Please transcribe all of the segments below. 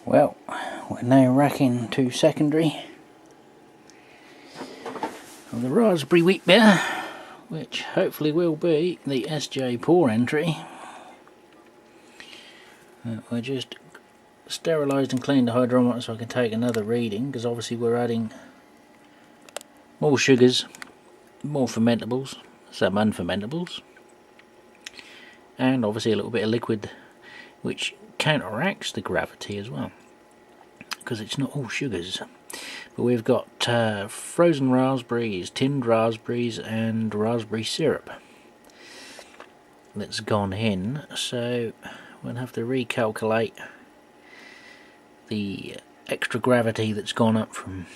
Well, we're now racking to secondary of the raspberry wheat beer, which hopefully will be the SJ pour entry. I just sterilised and cleaned the hydrometer so I can take another reading, because obviously we're adding more sugars, more fermentables, some unfermentables, and obviously a little bit of liquid which counteracts the gravity as well, because it's not all sugars. But we've got frozen raspberries, tinned raspberries and raspberry syrup that's gone in, so we'll have to recalculate the extra gravity that's gone up from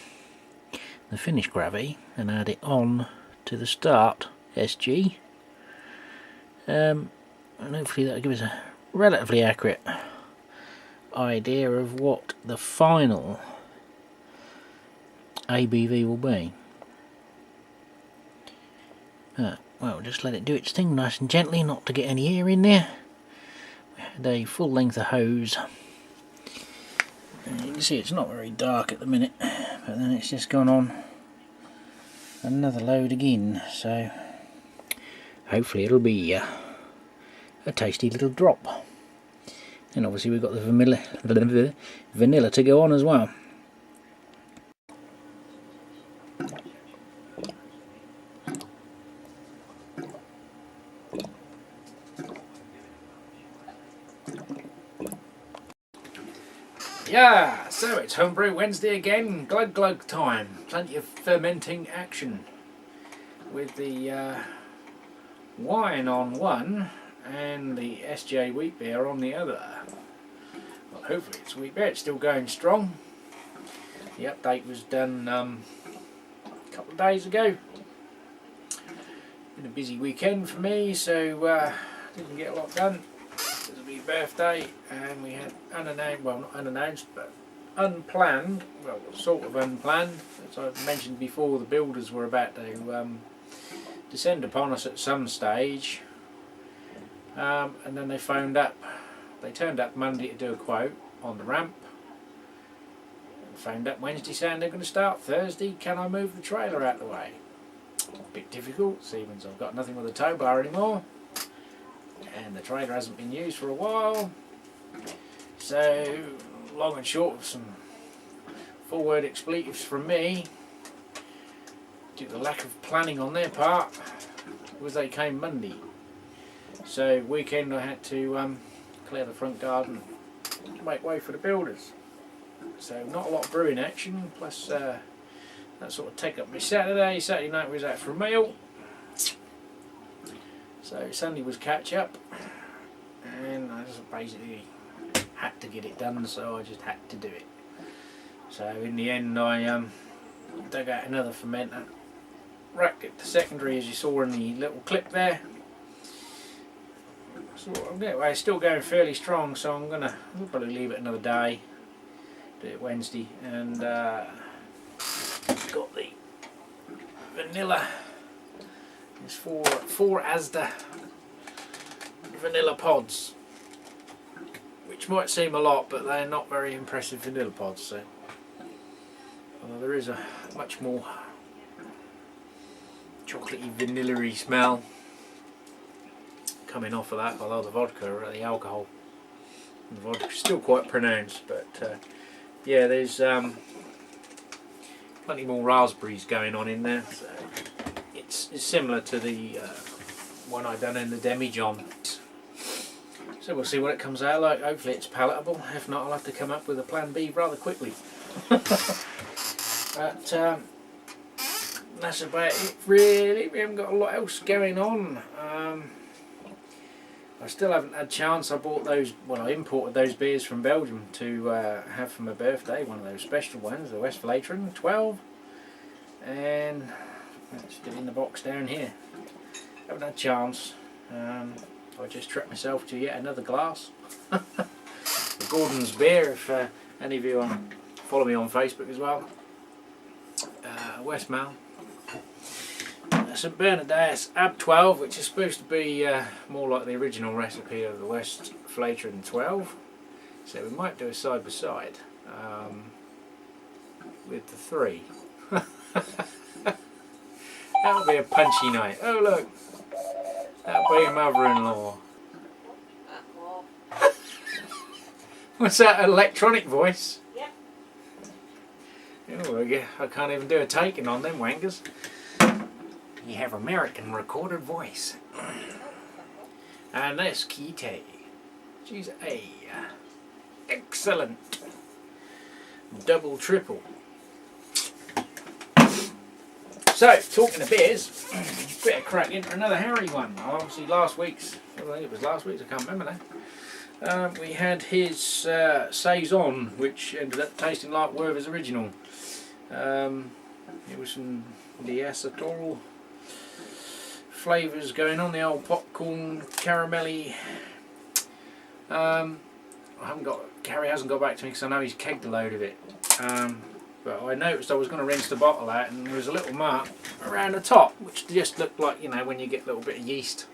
the finished gravity and add it on to the start SG, and hopefully that'll give us a relatively accurate idea of what the final ABV will be. Well, just let it do its thing nice and gently, not to get any air in there. We had a full length of hose, and you can see it's not very dark at the minute, but then it's just gone on another load again, so hopefully it'll be a tasty little drop. And obviously we've got the vanilla to go on as well. Yeah, so it's Homebrew Wednesday again, glug glug time, plenty of fermenting action with the wine on one and the SJ wheat beer on the other. Well, hopefully it's wheat beer, it's still going strong. The update was done a couple of days ago. Been a busy weekend for me, so didn't get a lot done. It was my birthday and we had unannounced, well not unannounced, but unplanned, well sort of unplanned, as I've mentioned before, the builders were about to descend upon us at some stage, and then they turned up Monday to do a quote on the ramp, and phoned up Wednesday saying they're going to start Thursday. Can I move the trailer out of the way? A bit difficult, seeing as I've got nothing with a tow bar anymore, and the trailer hasn't been used for a while. So long and short of some full word expletives from me, due to the lack of planning on their part, was they came Monday. So weekend I had to clear the front garden, make way for the builders. So not a lot of brewing action, plus that sort of take up my Saturday. Saturday night we was out for a meal. So Sunday was catch up, and I just basically had to get it done, so I just had to do it. So in the end I dug out another fermenter, racked it to secondary as you saw in the little clip there. So anyway, it's still going fairly strong, so I'll probably leave it another day, do it Wednesday, and got the vanilla. It's four Asda vanilla pods, which might seem a lot, but they're not very impressive vanilla pods. So, although there is a much more chocolatey, vanilla-y smell coming off of that, although the the alcohol, the vodka's still quite pronounced. But yeah, there's plenty more raspberries going on in there. So it's similar to the one I done in the Demijohn. So we'll see what it comes out like. Hopefully it's palatable. If not, I'll have to come up with a plan B rather quickly. But that's about it really. We haven't got a lot else going on. I still haven't had a chance. I bought those, well I imported those beers from Belgium to have for my birthday, one of those special ones, the Westvleteren 12, and it's still in the box down here. Haven't had a chance. I just treated myself to yet another glass. The Gordon's beer, if any of you follow me on Facebook as well. Westmail. St Bernardus Ab 12, which is supposed to be more like the original recipe of the Westvleteren 12. So we might do a side by side with the 3. That'll be a punchy night. Oh look, that'll be a mother-in-law. What's that, electronic voice? Yep. Oh, I can't even do a taking on them wankers. You have American recorded voice. And that's Kitty. She's A. Excellent. Double, triple. So, talking of beers, better crack into another Harry one. Obviously last week's, I think it was last week's, I can't remember now. We had his Saison, which ended up tasting like Werther's original. It was some diacetyl flavours going on, the old popcorn, caramelly. Gary hasn't got back to me because I know he's kegged a load of it. But I noticed I was going to rinse the bottle out and there was a little mark around the top, which just looked like, you know, when you get a little bit of yeast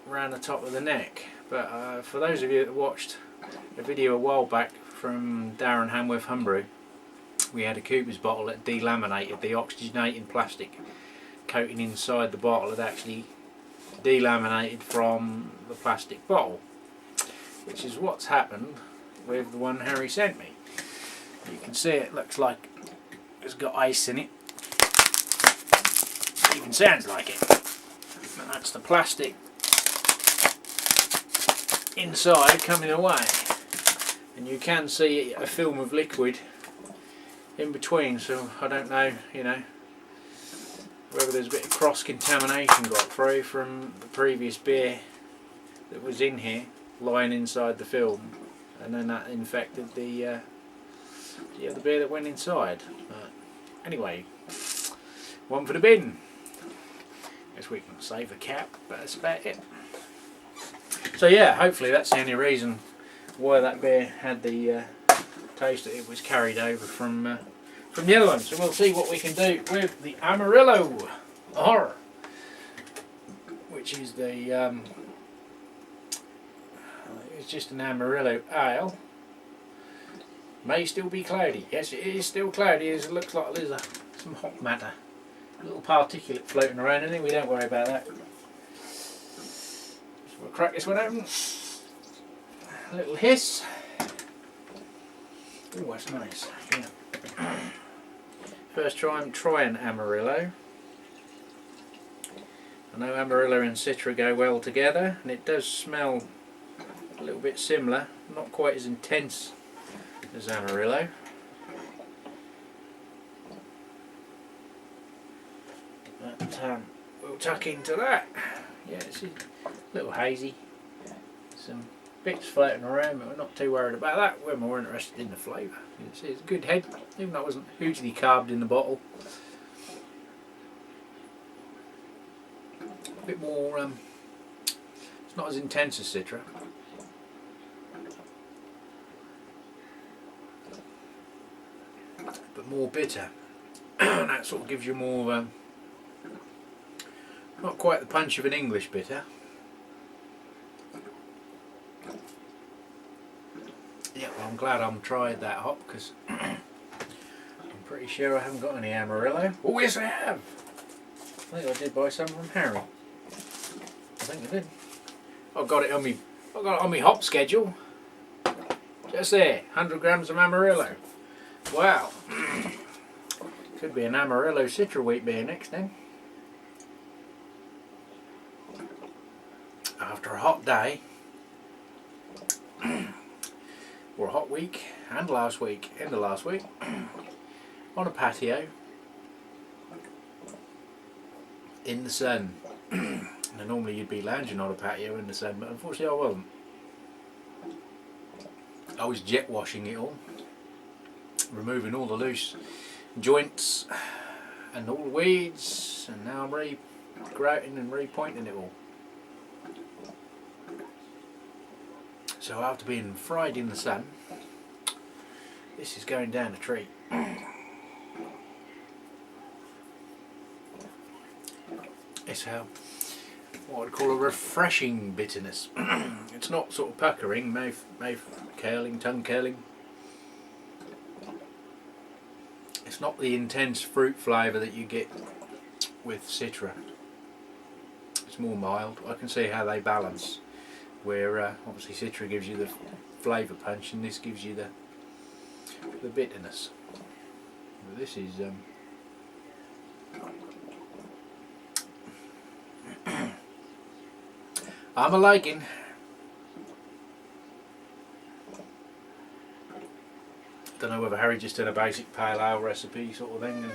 around the top of the neck. But for those of you that watched a video a while back from Darren Hamworth Homebrew, we had a Cooper's bottle that delaminated. The oxygenating plastic coating inside the bottle had actually delaminated from the plastic bottle, which is what's happened with the one Harry sent me. You can see it looks like it's got ice in it. It even sounds like it. And that's the plastic inside coming away. And you can see a film of liquid in between, so I don't know, you know, whether there's a bit of cross-contamination got through from the previous beer that was in here lying inside the film, and then that infected the beer that went inside. Anyway, one for the bin. Guess we can save the cap, but that's about it. So yeah, hopefully that's the only reason why that beer had the taste that it was carried over from the other one. So we'll see what we can do with the Amarillo, which is the it's just an Amarillo Ale. May still be cloudy. Yes, it is still cloudy. It looks like there's some hot matter, a little particulate floating around in it. We don't worry about that. So we'll crack this one open. A little hiss. Oh, that's nice. Yeah. First time trying Amarillo. I know Amarillo and Citra go well together, and it does smell a little bit similar, not quite as intense as Amarillo. But we'll tuck into that. Yeah, it's a little hazy. Some bits floating around, but we're not too worried about that. We're more interested in the flavour. You can see it's a good head, even though it wasn't hugely carbed in the bottle. A bit more, it's not as intense as Citra. But more bitter. And that sort of gives you more, not quite the punch of an English bitter. Yeah, well, I'm glad I'm tried that hop, because I'm pretty sure I haven't got any Amarillo. Oh yes I have! I think I did buy some from Harry. I think I did. I got it on my hop schedule. Just there, 100 grams of Amarillo. Wow. Could be an Amarillo Citra wheat beer next then. After a hot day, or a hot week, and last week, end of last week, on a patio, in the sun. Now normally you'd be lounging on a patio in the sun, but unfortunately I wasn't. I was jet washing it all, removing all the loose joints and all the weeds, and now I'm re-grouting and re-pointing it all. So after being fried in the sun, this is going down a treat. It's how what I'd call a refreshing bitterness. It's not sort of puckering, mouth curling, tongue curling. It's not the intense fruit flavour that you get with Citra. It's more mild. I can see how they balance, where obviously Citra gives you the flavour punch and this gives you the bitterness. But this is I'm a liking. Don't know whether Harry just did a basic pale ale recipe sort of thing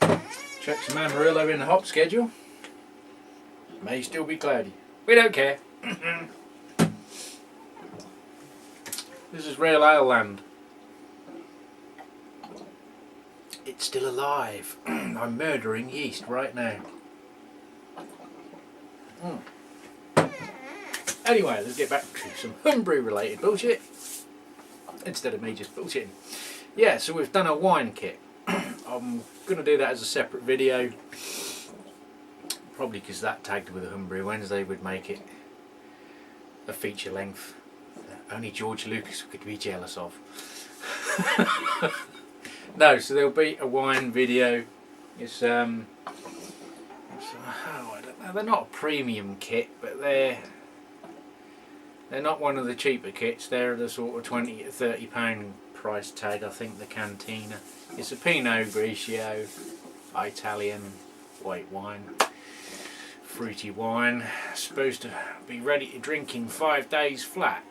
and check some Amarillo in the hop schedule. May still be cloudy. We don't care. This is real ale land. It's still alive. I'm murdering yeast right now. Anyway, let's get back to some homebrew related bullshit instead of me just bullshitting. Yeah, so we've done a wine kit. I'm going to do that as a separate video, probably because that tagged with a Homebrew Wednesday would make it a feature length that only George Lucas could be jealous of. No, so there'll be a wine video. It's I don't know, they're not a premium kit, but they're not one of the cheaper kits. They're the sort of £20 to £30 price tag. I think the Cantina. It's a Pinot Grigio Italian white wine, fruity wine, supposed to be ready to drink in 5 days flat.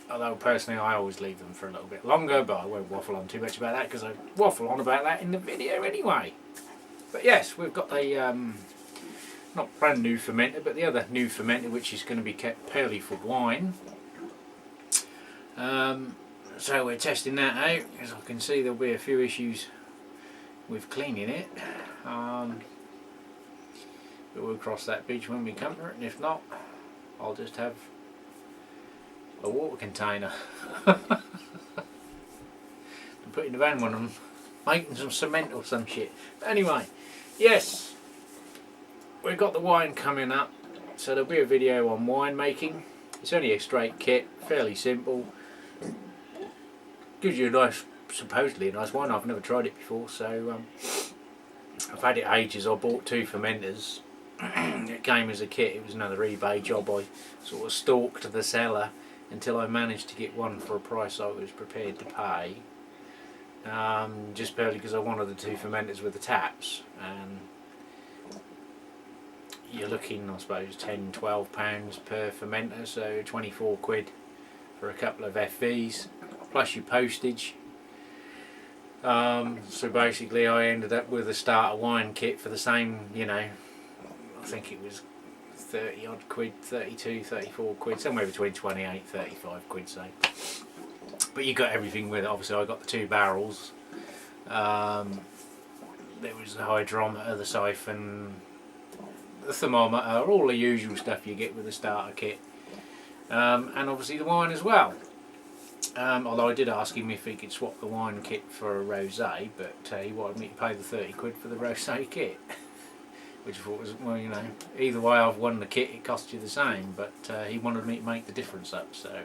Although personally I always leave them for a little bit longer, but I won't waffle on too much about that because I waffle on about that in the video anyway. But yes, we've got a not brand new fermenter, but the other new fermenter, which is going to be kept purely for wine. So we're testing that out. As I can see, there'll be a few issues with cleaning it, but we'll cross that bridge when we come to it, and if not, I'll just have a water container and put in the van when I'm making some cement or some shit. But anyway, yes, we've got the wine coming up, so there'll be a video on wine making. It's only a straight kit, fairly simple. Gives you a nice, supposedly a nice wine. I've never tried it before, so I've had it ages. I bought 2 fermenters. It came as a kit. It was another eBay job. I sort of stalked the seller until I managed to get one for a price I was prepared to pay. Just purely because I wanted the 2 fermenters with the taps, and you're looking, I suppose, £10–12 per fermenter, so 24 quid for a couple of FVs, plus your postage. So basically I ended up with a starter wine kit for the same, you know, I think it was 30 odd quid, 32, 34 quid, somewhere between 28, 35 quid, say. But you got everything with it. Obviously I got the 2 barrels, there was the hydrometer, the siphon, the thermometer, all the usual stuff you get with a starter kit, and obviously the wine as well. Although I did ask him if he could swap the wine kit for a rosé, but he wanted me to pay the 30 quid for the rosé kit, which I thought was, well, you know, either way I've won the kit, it costs you the same, but he wanted me to make the difference up, so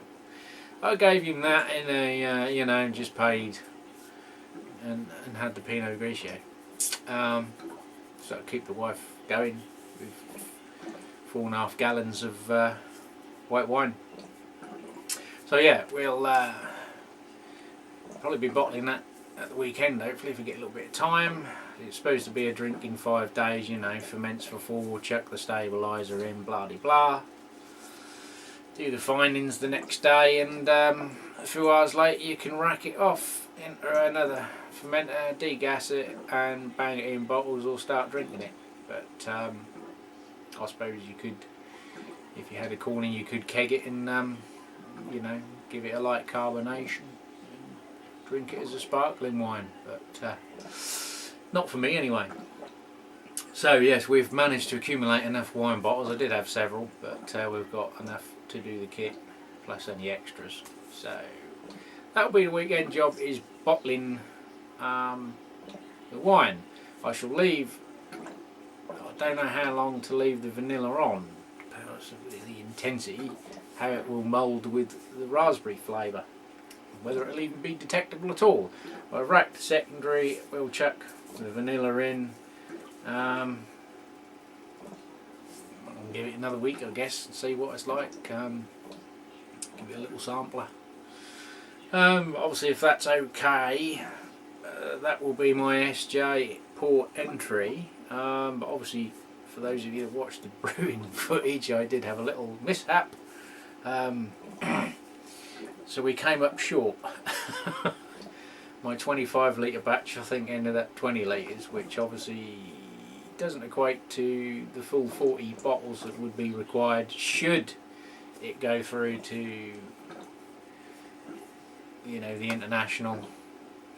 I gave him that in a, you know, just paid and had the Pinot Grigio. So keep the wife going with 4.5 gallons of white wine. So yeah, we'll probably be bottling that at the weekend, hopefully, if we get a little bit of time. It's supposed to be a drink in 5 days, you know, ferments for 4, chuck the stabiliser in, blah de blah. Do the findings the next day, and a few hours later you can rack it off into another fermenter, degas it and bang it in bottles or start drinking it. But I suppose you could, if you had a corner, you could keg it and you know, give it a light carbonation and drink it as a sparkling wine, but not for me anyway. So yes, we've managed to accumulate enough wine bottles. I did have several, but we've got enough to do the kit plus any extras. So that'll be the weekend job, is bottling the wine. I shall leave, I don't know how long to leave the vanilla on, the intensity, how it will mould with the raspberry flavour, whether it'll even be detectable at all. I've racked the secondary, we'll chuck the vanilla in, and give it another week I guess and see what it's like, give it a little sampler. Obviously if that's okay, that will be my SJ port entry, but obviously for those of you that watched the brewing footage, I did have a little mishap. So we came up short. My 25 litre batch I think ended up 20 litres, which obviously doesn't equate to the full 40 bottles that would be required should it go through to, you know, the international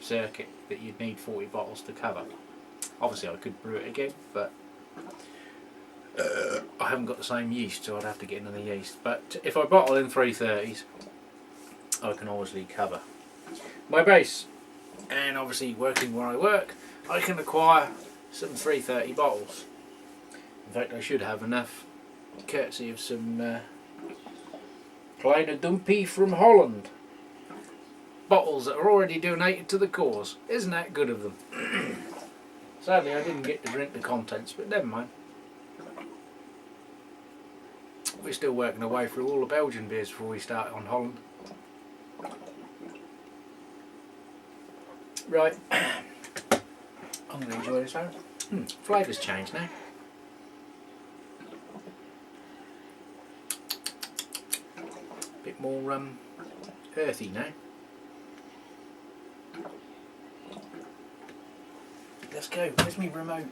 circuit that you'd need 40 bottles to cover. Obviously I could brew it again, but I haven't got the same yeast, so I'd have to get another yeast. But if I bottle in 330s, I can obviously cover my base, and obviously working where I work, I can acquire some 330 bottles. In fact, I should have enough, courtesy of some Kleine Dumpy from Holland. Bottles that are already donated to the cause. Isn't that good of them? Sadly, I didn't get to drink the contents, but never mind. We're still working our way through all the Belgian beers before we start on Holland. Right, I'm going to enjoy this out. Flavour's changed now. Bit more earthy now. Let's go. Where's my remote?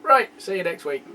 Right, see you next week.